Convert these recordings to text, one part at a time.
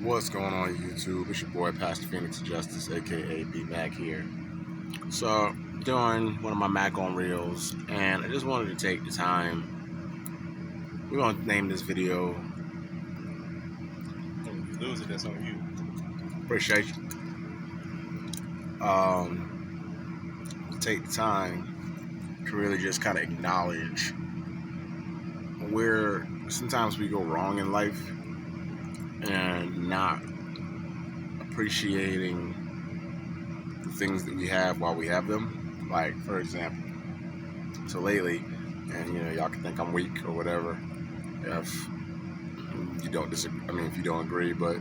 What's going on YouTube? It's your boy Pastor Phoenix Justice, aka B Mac here. So, doing one of my Mac on Reels, and I just wanted to take the time. We're gonna name this video. If you lose it, that's on you. Appreciate you. To take the time to really just kind of acknowledge where sometimes we go wrong in life and not appreciating the things that we have while we have them. Like, for example, so lately, and y'all can think I'm weak or whatever if you don't disagree. I mean, if you don't agree, but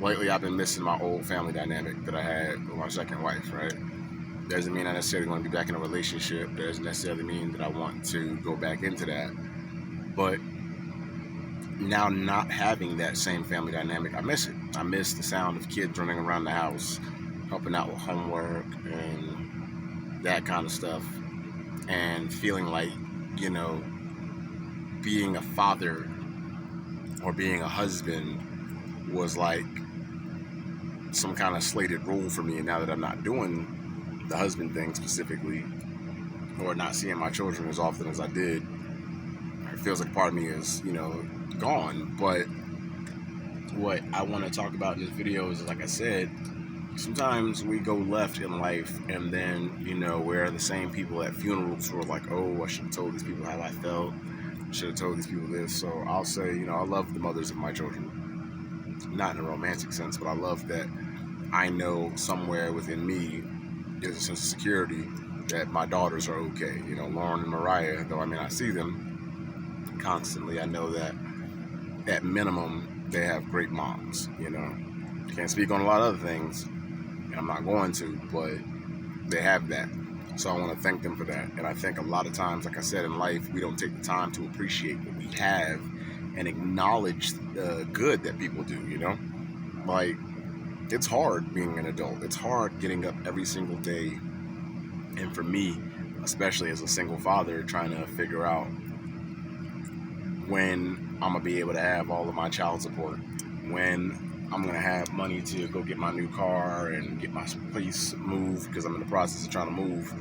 lately I've been missing my old family dynamic that I had with my second wife, right? Doesn't mean I necessarily want to be back in a relationship. Doesn't necessarily mean that I want to go back into that. But now not having that same family dynamic, I miss it. I miss the sound of kids running around the house, helping out with homework and that kind of stuff. And feeling like, being a father or being a husband was like some kind of slated role for me. And now that I'm not doing the husband thing specifically, or not seeing my children as often as I did, it feels like part of me is, gone. But what I want to talk about in this video is, like I said, sometimes we go left in life, and then, we're the same people at funerals who are like, oh, I should have told these people how I felt. I should have told these people this. So I'll say, I love the mothers of my children. Not in a romantic sense, but I love that I know somewhere within me there's a sense of security that my daughters are okay. Lauren and Mariah, though I may not see them constantly, I know that at minimum they have great moms. Can't speak on a lot of other things, and I'm not going to, but they have that. So I want to thank them for that. And I think a lot of times, like I said, in life, we don't take the time to appreciate what we have and acknowledge the good that people do, Like, it's hard being an adult. It's hard getting up every single day. And for me, especially as a single father, trying to figure out when I'm going to be able to have all of my child support, when I'm going to have money to go get my new car and get my place moved, because I'm in the process of trying to move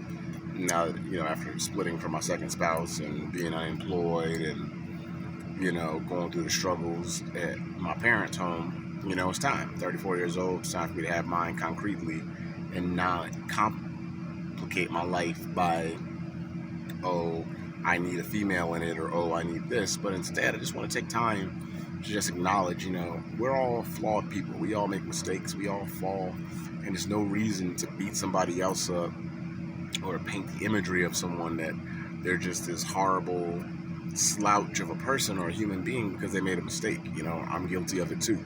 now, after splitting from my second spouse and being unemployed and, going through the struggles at my parents' home. It's time. 34 years old. It's time for me to have mine concretely and not complicate my life by, oh, I need a female in it, or oh, I need this. But instead, I just want to take time to just acknowledge, we're all flawed people. We all make mistakes. We all fall. And there's no reason to beat somebody else up or paint the imagery of someone that they're just this horrible slouch of a person or a human being because they made a mistake. I'm guilty of it too.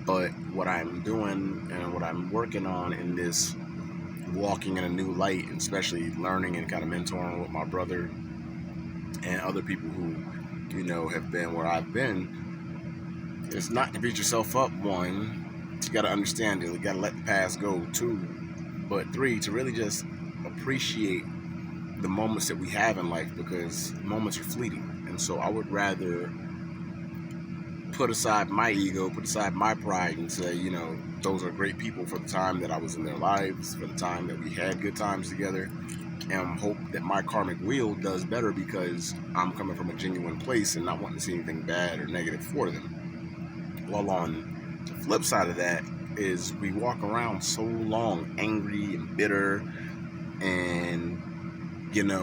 But what I'm doing and what I'm working on in this walking in a new light, and especially learning and kind of mentoring with my brother and other people who, have been where I've been, is not to beat yourself up. One, you got to understand it. You got to let the past go. Two, but three, to really just appreciate the moments that we have in life, because moments are fleeting. And so I would rather put aside my ego, put aside my pride, and say, those are great people for the time that I was in their lives, for the time that we had good times together, and hope that my karmic wheel does better because I'm coming from a genuine place and not wanting to see anything bad or negative for them. Well, on the flip side of that is we walk around so long angry and bitter and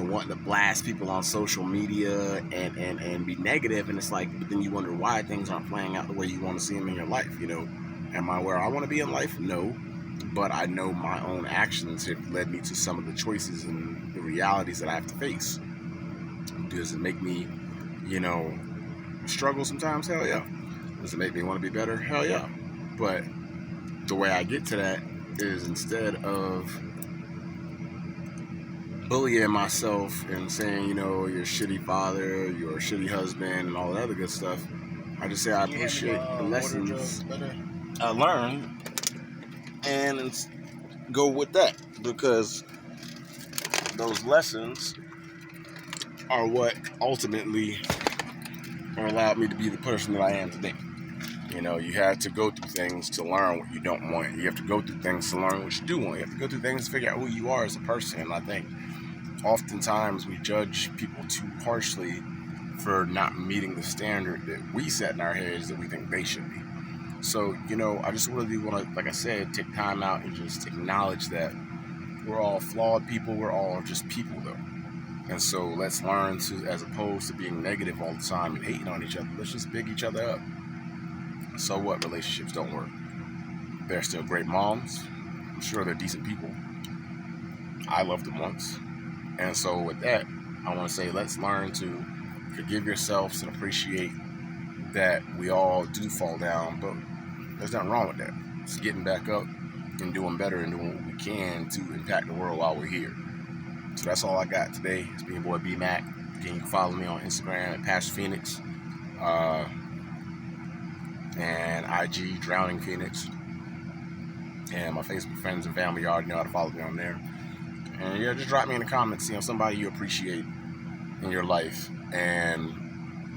wanting to blast people on social media and be negative, and it's like, but then you wonder why things aren't playing out the way you want to see them in your life. Am I where I want to be in life? No, but I know my own actions have led me to some of the choices and the realities that I have to face. Does it make me, struggle sometimes? Hell yeah. Does it make me want to be better? Hell yeah. But the way I get to that is, instead of bullying myself and saying, you're a shitty father, you're a shitty husband, and all that other good stuff, I just say I appreciate the lessons I learned and go with that, because those lessons are what ultimately allowed me to be the person that I am today. You know, you have to go through things to learn what you don't want. You have to go through things to learn what you do want. You have to go through things to figure out who you are as a person. And I think oftentimes we judge people too harshly for not meeting the standard that we set in our heads that we think they should be. So, you know, I just really want to, like I said, take time out and just acknowledge that we're all flawed people. We're all just people, though. And so let's learn to, as opposed to being negative all the time and hating on each other, let's just big each other up. So what? Relationships don't work. They're still great moms. I'm sure they're decent people. I loved them once. And so with that, I want to say let's learn to forgive yourselves and appreciate that we all do fall down, but there's nothing wrong with that. It's getting back up and doing better and doing what we can to impact the world while we're here. So that's all I got today. It's me, your boy B Mac. Again, you can follow me on Instagram at Pastor Phoenix, and IG Drowning Phoenix, and my Facebook friends and family. You already know how to follow me on there. And yeah, just drop me in the comments, you know, somebody you appreciate in your life and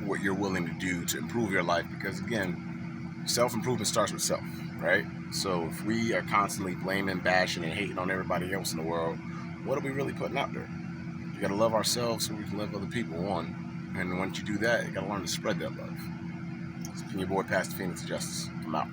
what you're willing to do to improve your life. Because again, self-improvement starts with self, right? So if we are constantly blaming, bashing, and hating on everybody else in the world, what are we really putting out there? You gotta love ourselves so we can love other people, one. And once you do that, you gotta learn to spread that love. It's been your boy, Pastor Phoenix Justice. I'm out.